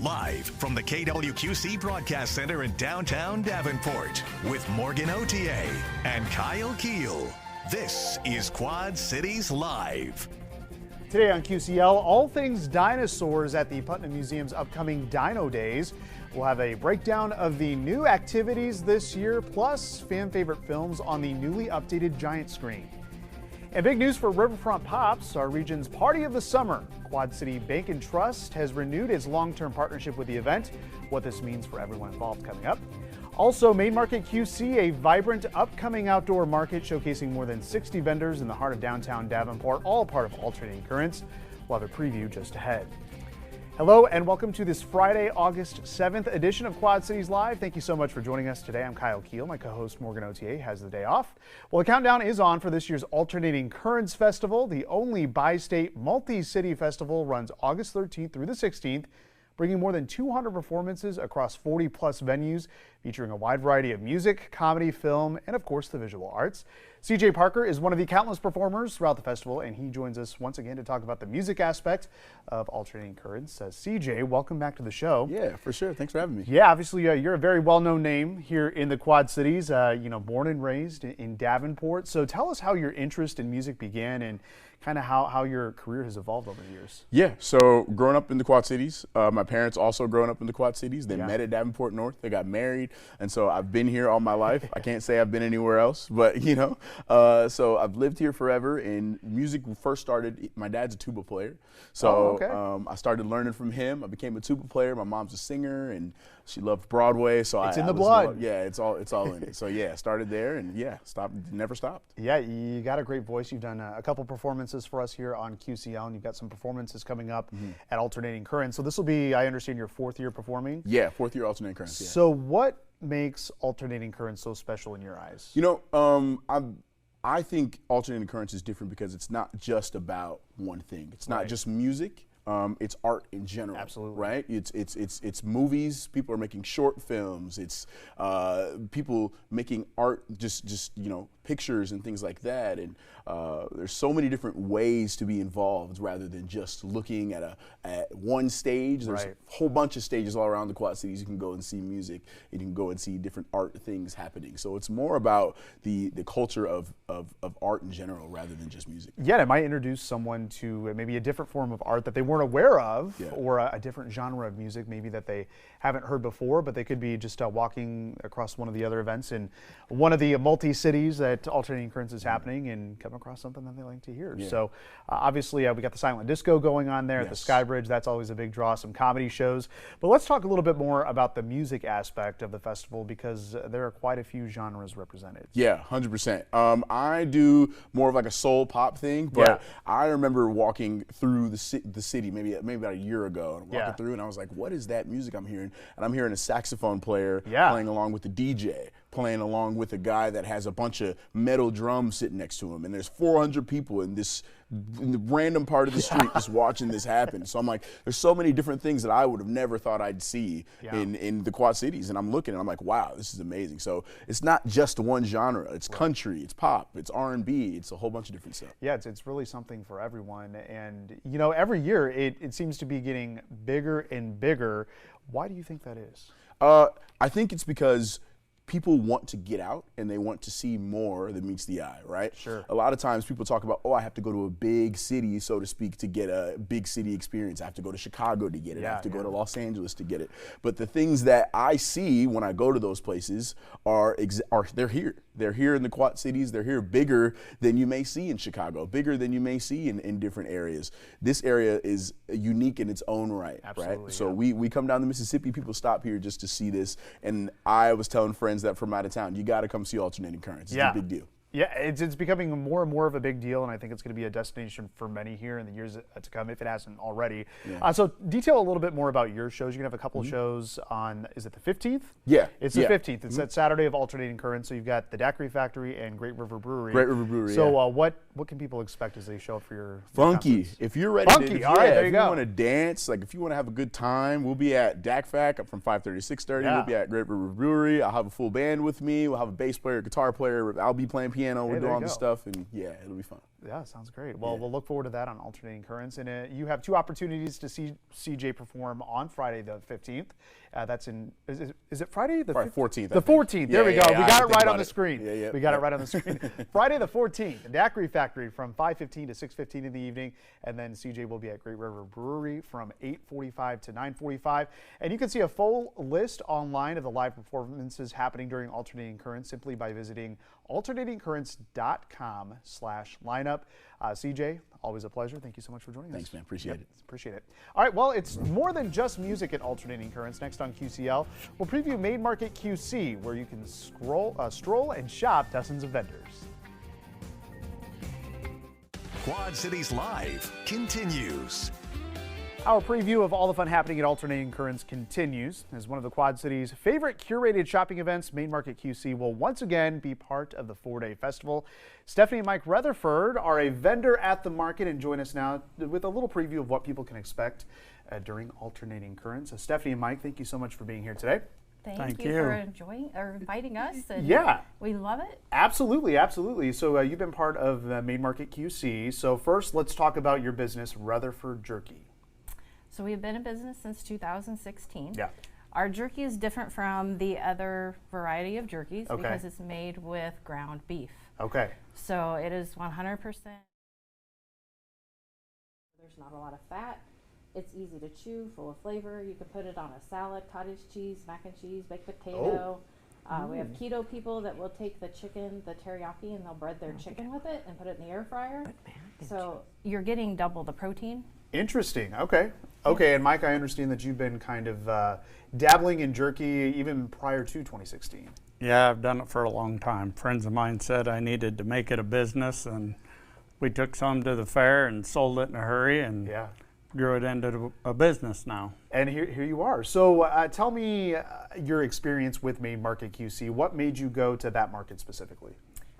Live from the KWQC Broadcast Center in downtown Davenport with Morgan Otier and Kyle Keel. This is Quad Cities Live. Today on QCL, all things dinosaurs at the Putnam Museum's upcoming Dino Days. We'll have a breakdown of the new activities this year, plus fan favorite films on the newly updated giant screen. And big news for Riverfront Pops, our region's party of the summer. Quad City Bank and Trust has renewed its long-term partnership with the event. What this means for everyone involved coming up. Also, Main Market QC, a vibrant upcoming outdoor market showcasing more than 60 vendors in the heart of downtown Davenport, all part of Alternating Currents. We'll have a preview just ahead. Hello and welcome to this Friday, August 7th edition of Quad Cities Live. Thank you so much for joining us today. I'm Kyle Keel. My co-host Morgan Otier has the day off. Well, the countdown is on for this year's Alternating Currents Festival. The only bi-state multi-city festival runs August 13th through the 16th, bringing more than 200 performances across 40 plus venues, featuring a wide variety of music, comedy, film, and of course the visual arts. CJ Parker is one of the countless performers throughout the festival, and he joins us once again to talk about the music aspect of Alternating Currents. CJ, welcome back to the show. Yeah, for sure. Thanks for having me. Yeah, obviously you're a very well-known name here in the Quad Cities, born and raised in Davenport. So tell us how your interest in music began and kind of how your career has evolved over the years. Yeah, so growing up in the Quad Cities, my parents also growing up in the Quad Cities. They met at Davenport North. They got married, and so I've been here all my life. I can't say I've been anywhere else, but so I've lived here forever. And music first started. My dad's a tuba player, so I started learning from him. I became a tuba player. My mom's a singer, and she loved Broadway. So it's in the blood. Yeah, it's all in it. So yeah, started there, and never stopped. Yeah, you got a great voice. You've done a couple performances for us here on QCL, and you've got some performances coming up at Alternating Currents. So this will be, I understand, your fourth year performing? Yeah, fourth year Alternating Currents. Yeah. So what makes Alternating Currents so special in your eyes? I think Alternating Currents is different because it's not just about one thing. It's not just music. It's art in general. Absolutely. Right? It's movies. People are making short films. It's people making art, just pictures and things like that. And there's so many different ways to be involved rather than just looking at one stage. There's a whole bunch of stages all around the Quad Cities. You can go and see music. You can go and see different art things happening. So it's more about the culture of art in general rather than just music. Yeah, it might introduce someone to maybe a different form of art that they weren't aware of, or a different genre of music maybe that they haven't heard before, but they could be just walking across one of the other events in one of the multi-cities that Alternating Currents is happening and come across something that they like to hear. So obviously we got the silent disco going on there at the Skybridge. That's always a big draw, some comedy shows. But let's talk a little bit more about the music aspect of the festival because there are quite a few genres represented. Yeah, 100%. I do more of like a soul pop thing, but I remember walking through the city maybe about a year ago and walking through and I was like, what is that music I'm hearing? And I'm hearing a saxophone player playing along with the DJ, playing along with a guy that has a bunch of metal drums sitting next to him. And there's 400 people in the random part of the street just watching this happen. So I'm like, there's so many different things that I would have never thought I'd see in the Quad Cities. And I'm looking and I'm like, wow, this is amazing. So it's not just one genre. It's country, it's pop, it's R&B, it's a whole bunch of different stuff. Yeah, it's really something for everyone. And, every year it seems to be getting bigger and bigger. Why do you think that is? I think it's because people want to get out and they want to see more than meets the eye, right? Sure. A lot of times people talk about, I have to go to a big city, so to speak, to get a big city experience. I have to go to Chicago to get it. I have to go to Los Angeles to get it. But the things that I see when I go to those places are they're here. They're here in the Quad Cities. They're here bigger than you may see in Chicago, bigger than you may see in different areas. This area is unique in its own right, right? So we come down the Mississippi, people stop here just to see this. And I was telling friends that from out of town, you got to come see Alternating Currents. It's a big deal. Yeah, it's becoming more and more of a big deal, and I think it's going to be a destination for many here in the years to come, if it hasn't already. Yeah. So detail a little bit more about your shows. You're going to have a couple of shows on, is it the 15th? Yeah. It's the 15th. It's that Saturday of Alternating Currents. So you've got the Daiquiri Factory and Great River Brewery. Great River Brewery, So what can people expect as they show up for your Funky. conference? If you're ready to, all right, there you go. If you want to dance, like if you want to have a good time, we'll be at DAC from 5:30 to 6:30. We'll be at Great River Brewery. I'll have a full band with me. We'll have a bass player, guitar player. I'll be playing piano. We'll do all this stuff, and it'll be fun. Yeah, sounds great. Well, we'll look forward to that on Alternating Currents. And you have 2 opportunities to see CJ perform on Friday the 15th. That's is it Friday the 14th? The 14th. There we go. We got it right on the screen. Yeah. We got it right on the screen. Friday the 14th, Daiquiri Factory from 5:15 to 6:15 in the evening. And then CJ will be at Great River Brewery from 8:45 to 9:45. And you can see a full list online of the live performances happening during Alternating Currents simply by visiting alternatingcurrents.com/lineup. CJ, always a pleasure. Thank you so much for joining us. Thanks, man. Appreciate it. Appreciate it. All right, well, it's more than just music at Alternating Currents. Next on QCL, we'll preview Main Market QC, where you can stroll and shop dozens of vendors. Quad Cities Live continues. Our preview of all the fun happening at Alternating Currents continues. As one of the Quad Cities' favorite curated shopping events, Main Market QC will once again be part of the 4-day festival. Stephanie and Mike Rutherford are a vendor at the market and join us now with a little preview of what people can expect during Alternating Currents. Stephanie and Mike, thank you so much for being here today. Thank you for inviting us. And yeah. We love it. Absolutely, absolutely. So you've been part of Main Market QC. So first, let's talk about your business, Rutherford Jerky. So we've been in business since 2016. Yeah. Our jerky is different from the other variety of jerkies because it's made with ground beef. Okay. So it is 100%. There's not a lot of fat. It's easy to chew, full of flavor. You can put it on a salad, cottage cheese, mac and cheese, baked potato. We have keto people that will take the chicken, the teriyaki, and they'll bread their chicken with it and put it in the air fryer. So you're getting double the protein. Interesting. Okay. Okay. And Mike, I understand that you've been kind of dabbling in jerky even prior to 2016. Yeah, I've done it for a long time. Friends of mine said I needed to make it a business, and we took some to the fair and sold it in a hurry and grew it into a business now. And here you are. So tell me your experience with Main Market QC. What made you go to that market specifically?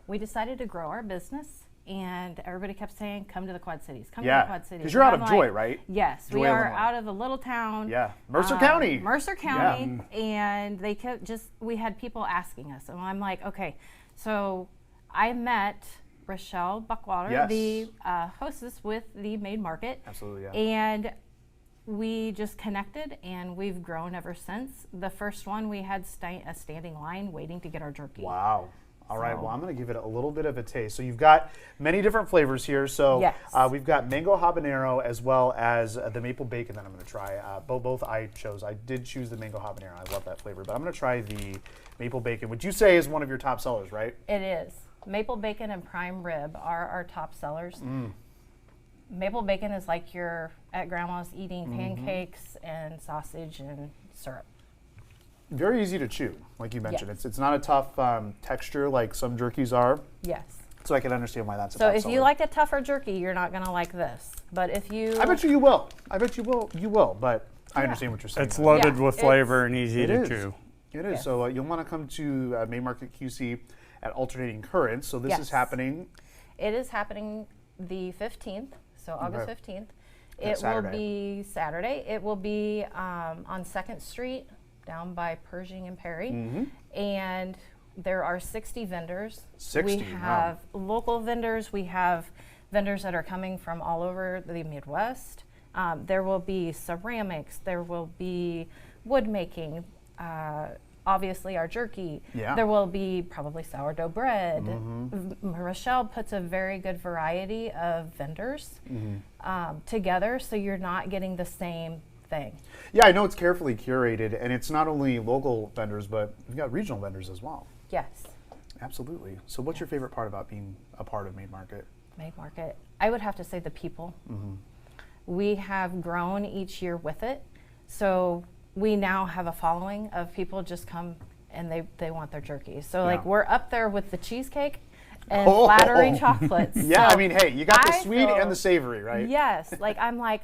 We decided to grow our business. And everybody kept saying, come to the Quad Cities, come to the Quad Cities. Because you're out of Joy, right? Yes, Joy, we are Illinois. out of a little town. Yeah, Mercer County. Mercer County, and they kept we had people asking us. And I'm like, okay. So I met Rochelle Buckwater, the hostess with the Main Market. Absolutely, yeah. And we just connected, and we've grown ever since. The first one, we had a standing line waiting to get our jerky. Wow. All right, well, I'm going to give it a little bit of a taste. So you've got many different flavors here. So we've got mango habanero as well as the maple bacon that I'm going to try. Both I chose. I did choose the mango habanero. I love that flavor. But I'm going to try the maple bacon, which you say is one of your top sellers, right? It is. Maple bacon and prime rib are our top sellers. Maple bacon is like you're at grandma's eating pancakes and sausage and syrup. Very easy to chew, like you mentioned. It's not a tough texture like some jerkies are. Yes. So I can understand why that's a so top if seller. you like a tougher jerky, you're not going to like this. But if you... I bet you will. I bet you will. You will, but I understand what you're saying. It's loaded with flavor and easy to chew. It is. So you'll want to come to Main Market QC at Alternating Currents. So this is happening. It is happening the 15th, so August 15th. It will be Saturday. It will be on 2nd Street down by Pershing and Perry. And there are 60 vendors. 60, we have local vendors. We have vendors that are coming from all over the Midwest. There will be ceramics. There will be wood making. Obviously our jerky. There will be probably sourdough bread. Rochelle puts a very good variety of vendors together, so you're not getting the same thing. Yeah, I know it's carefully curated, and it's not only local vendors, but you've got regional vendors as well. Yes. Absolutely. So what's your favorite part about being a part of Main Market? Main Market, I would have to say the people. We have grown each year with it, so we now have a following of people just come and they want their jerky. So like we're up there with the cheesecake and flattery chocolates. Yeah, so I mean, hey, you got the sweet and the savory, right? Yes, like I'm like,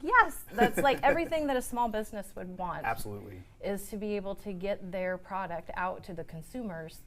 yes, that's like everything that a small business would want. Absolutely. Is to be able to get their product out to the consumers,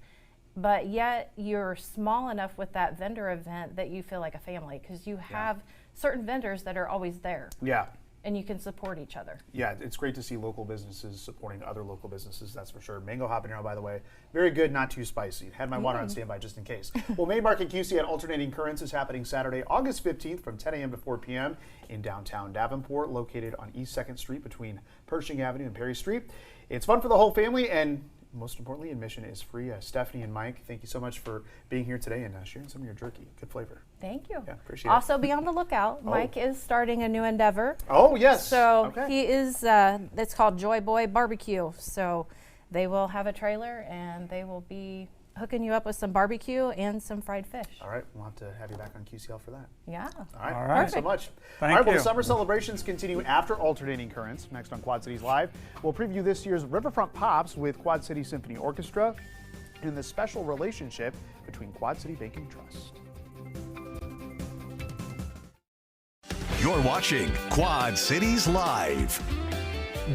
but yet you're small enough with that vendor event that you feel like a family because you have certain vendors that are always there. Yeah. and you can support each other. Yeah, it's great to see local businesses supporting other local businesses, that's for sure. Mango habanero, by the way, very good, not too spicy. Had my water on standby just in case. Well, Main Market QC at Alternating Currents is happening Saturday, August 15th from 10 a.m. to 4 p.m. in downtown Davenport, located on East 2nd Street between Pershing Avenue and Perry Street. It's fun for the whole family, and most importantly, admission is free. Stephanie and Mike, thank you so much for being here today and sharing some of your jerky. Good flavor. Thank you. Yeah, appreciate Also, be on the lookout. Mike is starting a new endeavor. Oh, yes. So he is, it's called Joy Boy Barbecue. So they will have a trailer, and they will be hooking you up with some barbecue and some fried fish. All right, we'll have to have you back on QCL for that. Yeah. All right, All thanks so right. much. Thank All right, well, you. the summer celebrations continue after Alternating Currents. Next on Quad Cities Live, we'll preview this year's Riverfront Pops with Quad City Symphony Orchestra and the special relationship between Quad City Bank and Trust. You're watching Quad Cities Live.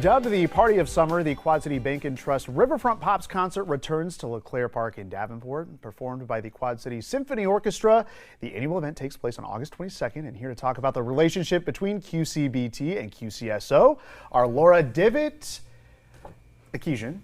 Dubbed the Party of Summer, the Quad City Bank and Trust Riverfront Pops concert returns to LeClaire Park in Davenport, performed by the Quad City Symphony Orchestra. The annual event takes place on August 22nd, and here to talk about the relationship between QCBT and QCSO are Laura Divot Akesian.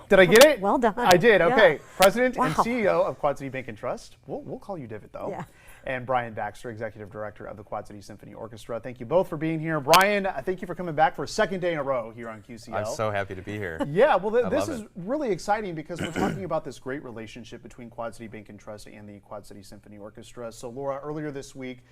Did I get it? Well done. I did, okay. Yeah. President and Wow. CEO of Quad City Bank and Trust. We'll call you Divot, though. Yeah. And Brian Baxter, Executive Director of the Quad City Symphony Orchestra. Thank you both for being here. Brian, thank you for coming back for a second day in a row here on QCL. I'm so happy to be here. Yeah, well, this love is it. really exciting because we're talking about this great relationship between Quad City Bank and Trust and the Quad City Symphony Orchestra. So, Laura, earlier this week,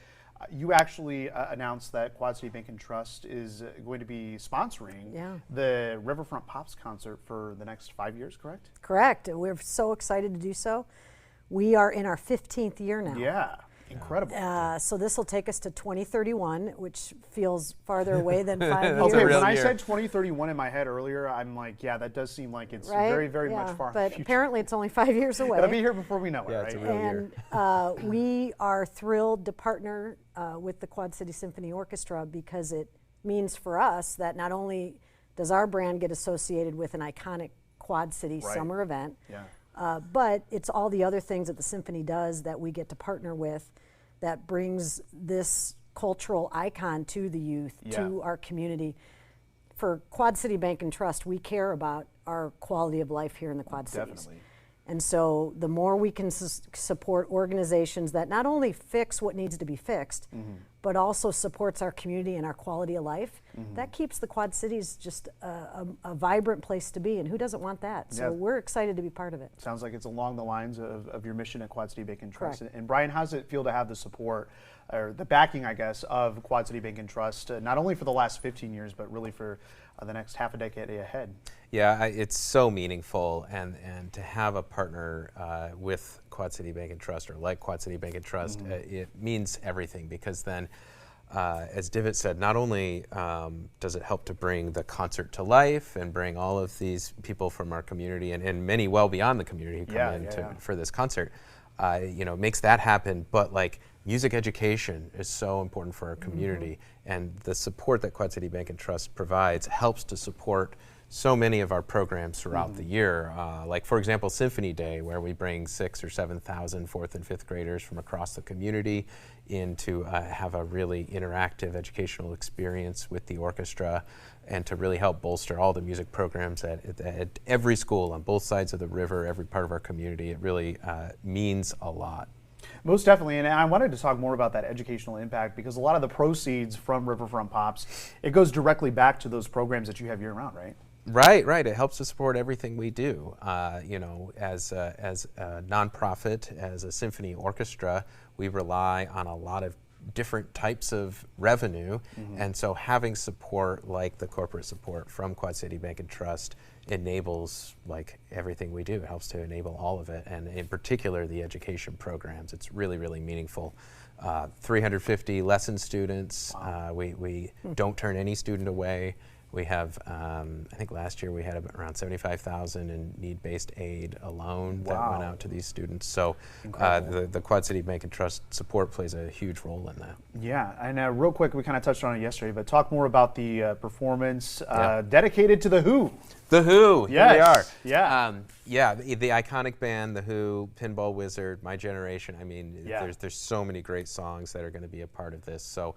you actually announced that Quad City Bank and Trust is going to be sponsoring the Riverfront Pops concert for the next 5 years, correct? Correct. We're so excited to do so. We are in our 15th year now. Yeah, incredible. So this will take us to 2031, which feels farther away than 5 years. Okay, real when I year. said 2031 in my head earlier, I'm like, yeah, that does seem like it's Right? very, very Yeah, much far in but the future. apparently it's only 5 years away. It'll be here before we know it, Yeah, right? it's a real year. And we are thrilled to partner with the Quad City Symphony Orchestra because it means for us that not only does our brand get associated with an iconic Quad City Right. summer event, Yeah. but it's all the other things that the symphony does that we get to partner with that brings this cultural icon to the youth, to our community. For Quad City Bank and Trust, we care about our quality of life here in the Quad Cities. Definitely. And so the more we can support organizations that not only fix what needs to be fixed, but also supports our community and our quality of life, that keeps the Quad Cities just a vibrant place to be. And who doesn't want that? So Yeah. we're excited to be part of it. Sounds like it's along the lines of your mission at Quad City Bank and Trust. Correct. And Brian, how does it feel to have the support or the backing, I guess, of Quad City Bank and Trust, not only for the last 15 years, but really for the next half a decade ahead? Yeah, it's so meaningful, and to have a partner with Quad City Bank and Trust, or like Quad City Bank and Trust, it means everything, because then, as Divot said, not only does it help to bring the concert to life and bring all of these people from our community and many well beyond the community who come in for this concert, makes that happen, but like music education is so important for our community, and the support that Quad City Bank and Trust provides helps to support so many of our programs throughout the year. Like, for example, Symphony Day, where we bring 6,000 or 7,000 fourth and fifth graders from across the community in to have a really interactive educational experience with the orchestra, and to really help bolster all the music programs at every school on both sides of the river, every part of our community. It really means a lot. Most definitely, and I wanted to talk more about that educational impact because a lot of the proceeds from Riverfront Pops, it goes directly back to those programs that you have year-round, right? Right. It helps to support everything we do. As a nonprofit, as a symphony orchestra, we rely on a lot of different types of revenue, and so having support like the corporate support from Quad City Bank and Trust enables like everything we do. It helps to enable all of it, and in particular the education programs. It's really, really meaningful. 350 lesson students. Wow. We don't turn any student away. We have, I think last year we had around 75,000 in need-based aid alone that went out to these students. So the Quad City Bank and Trust support plays a huge role in that. Yeah, and real quick, we kind of touched on it yesterday, but talk more about the performance dedicated to The Who. The Who, Yes. here they are. Yeah. The iconic band, The Who, Pinball Wizard, My Generation. I mean, there's so many great songs that are going to be a part of this. So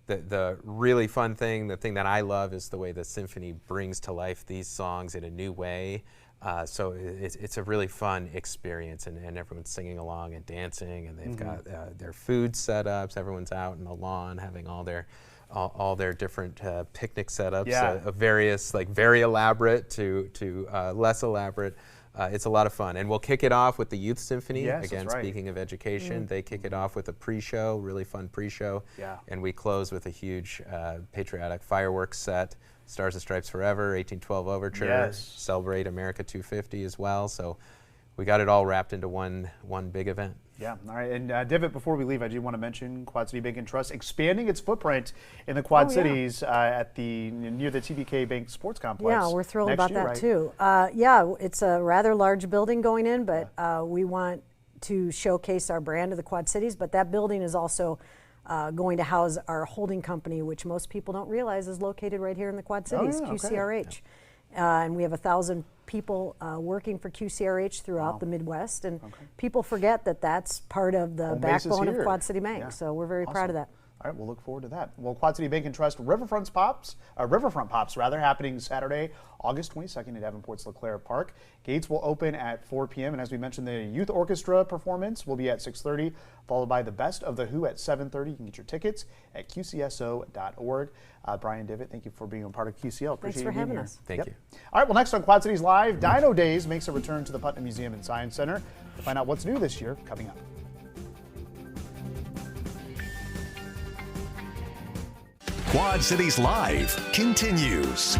the really fun thing, the thing that I love, is the way the symphony brings to life these songs in a new way. So it's a really fun experience, and everyone's singing along and dancing, and they've got their food setups. Everyone's out in the lawn having all their different picnic setups of various, like very elaborate to less elaborate. It's a lot of fun, and we'll kick it off with the Youth Symphony. Yes, again, that's right. Speaking of education, they kick it off with a pre-show, really fun pre-show, and we close with a huge patriotic fireworks set. Stars and Stripes Forever, 1812 Overture, Celebrate America 250 as well. So we got it all wrapped into one big event. Yeah, all right. And Divot, before we leave, I do want to mention Quad City Bank and Trust expanding its footprint in the Quad Cities at near the TBK Bank Sports Complex. Yeah, we're thrilled about that right? too. Yeah, it's a rather large building going in, but we want to showcase our brand of the Quad Cities. But that building is also going to house our holding company, which most people don't realize is located right here in the Quad Cities, QCRH. And we have 1,000 people working for QCRH throughout the Midwest, and people forget that that's part of the backbone of Quad City Bank. So we're very proud of that. All right, we'll look forward to that. Well, Quad City Bank and Trust Riverfront Pops, happening Saturday, August 22nd at Davenport's LeClaire Park. Gates will open at 4 p.m. And as we mentioned, the youth orchestra performance will be at 6:30, followed by the Best of the Who at 7:30. You can get your tickets at qcso.org. Brian Divot, thank you for being a part of QCL. Appreciate Thanks for having us. Thank you. All right, well, next on Quad Cities Live, Dino Days makes a return to the Putnam Museum and Science Center. To find out what's new this year, coming up. Quad Cities Live continues.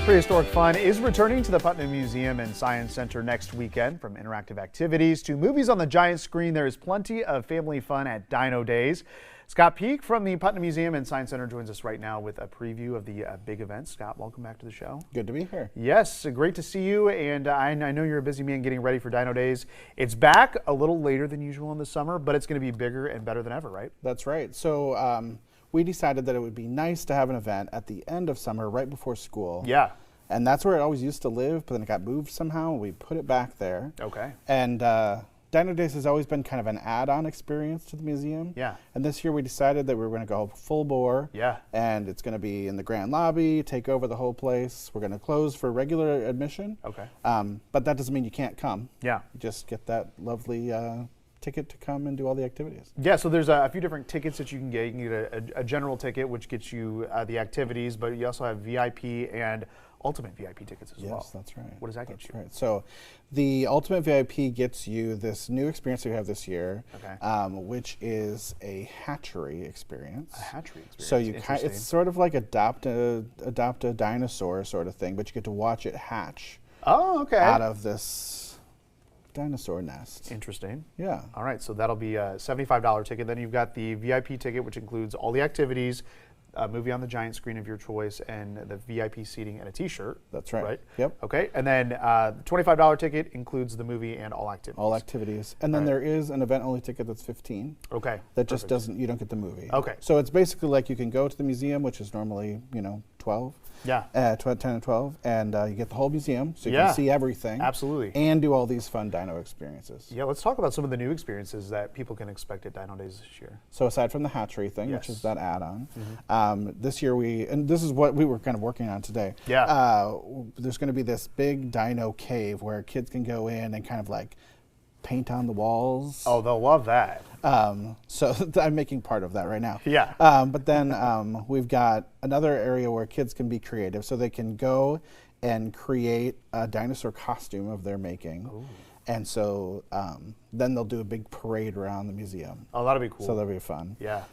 Prehistoric fun is returning to the Putnam Museum and Science Center next weekend. From interactive activities to movies on the giant screen, there is plenty of family fun at Dino Days. Scott Peak from the Putnam Museum and Science Center joins us right now with a preview of the big event. Scott, welcome back to the show. Good to be here. Yes, great to see you, and I know you're a busy man getting ready for Dino Days. It's back a little later than usual in the summer, but it's going to be bigger and better than ever, right? That's right. So we decided that it would be nice to have an event at the end of summer, right before school. Yeah. And that's where it always used to live, but then it got moved somehow. We put it back there. Okay. And Dino Days has always been kind of an add-on experience to the museum. Yeah. And this year we decided that we were going to go full bore. Yeah. And it's going to be in the grand lobby, take over the whole place. We're going to close for regular admission. Okay. But that doesn't mean you can't come. Yeah. You just get that lovely ticket to come and do all the activities. Yeah, so there's a few different tickets that you can get. You can get a general ticket, which gets you the activities, but you also have VIP and Ultimate VIP tickets as well. Yes, that's right. What does that get you? Right. So the Ultimate VIP gets you this new experience that we have this year, which is a hatchery experience. A hatchery experience. So you it's sort of like adopt a dinosaur sort of thing, but you get to watch it hatch. Oh, okay. Out of this dinosaur nest. Interesting. Yeah. All right, so that'll be a $75 ticket. Then you've got the VIP ticket, which includes all the activities, a movie on the giant screen of your choice, and the VIP seating and a T-shirt. That's right. Right? Yep. Okay, and then the $25 ticket includes the movie and all activities. All activities. And then there is an event-only ticket that's $15. Okay. That just doesn't, you don't get the movie. Okay. So it's basically like you can go to the museum, which is normally, 12. Yeah. 10 and 12, and you get the whole museum, so you can see everything. Absolutely. And do all these fun dino experiences. Yeah, let's talk about some of the new experiences that people can expect at Dino Days this year. So aside from the hatchery thing, which is that add-on, this year and this is what we were kind of working on today. Yeah. There's going to be this big dino cave where kids can go in and kind of like paint on the walls. Oh, they'll love that. So I'm making part of that right now. Yeah. But then we've got another area where kids can be creative, so they can go and create a dinosaur costume of their making. Ooh. And so then they'll do a big parade around the museum. Oh, that'll be cool. So that'll be fun. Yeah.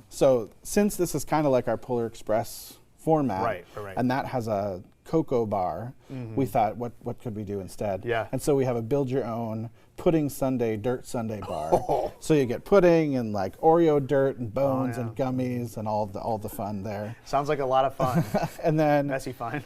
So since this is kind of like our Polar Express format, right. and that has a cocoa bar, we thought, what could we do instead? Yeah. And so we have a build your own pudding sundae, dirt sundae bar. So you get pudding and like Oreo dirt and bones and gummies and all the fun there. Sounds like a lot of fun. And then messy fun.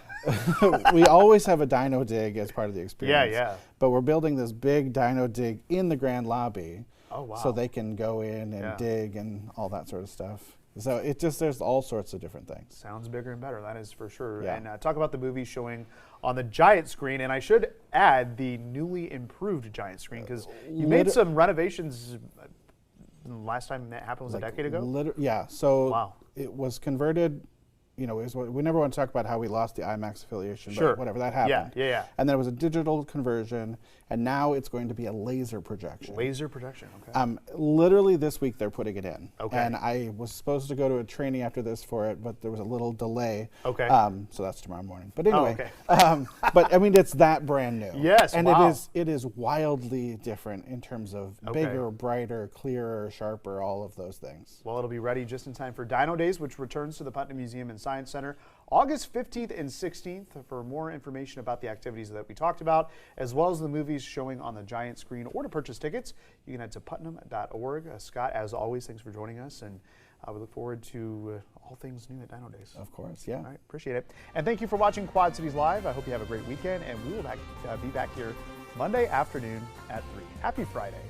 we always have a dino dig as part of the experience. Yeah. But we're building this big dino dig in the grand lobby. Oh, wow. So they can go in and dig and all that sort of stuff. So there's all sorts of different things. Sounds bigger and better, that is for sure. Yeah. And talk about the movie showing on the giant screen, and I should add the newly improved giant screen, because you made some renovations last time that happened was like a decade ago? Yeah, so wow. it was converted. You know, we never want to talk about how we lost the IMAX affiliation, Sure. but whatever, that happened. Yeah. And then it was a digital conversion, and now it's going to be a laser projection. Laser projection, okay. Literally this week they're putting it in. Okay. And I was supposed to go to a training after this for it, but there was a little delay. Okay. So that's tomorrow morning. But anyway, okay. but I mean, it's that brand new. Yes, and wow. it is wildly different in terms of bigger, brighter, clearer, sharper, all of those things. Well, it'll be ready just in time for Dino Days, which returns to the Putnam Museum and Science Center August 15th and 16th. For more information about the activities that we talked about, as well as the movies showing on the giant screen, or to purchase tickets, you can head to putnam.org. Scott, as always, thanks for joining us, and we look forward to all things new at Dino Days. Of course, yeah. All right, appreciate it. And thank you for watching Quad Cities Live. I hope you have a great weekend, and we will be back here Monday afternoon at 3. Happy Friday.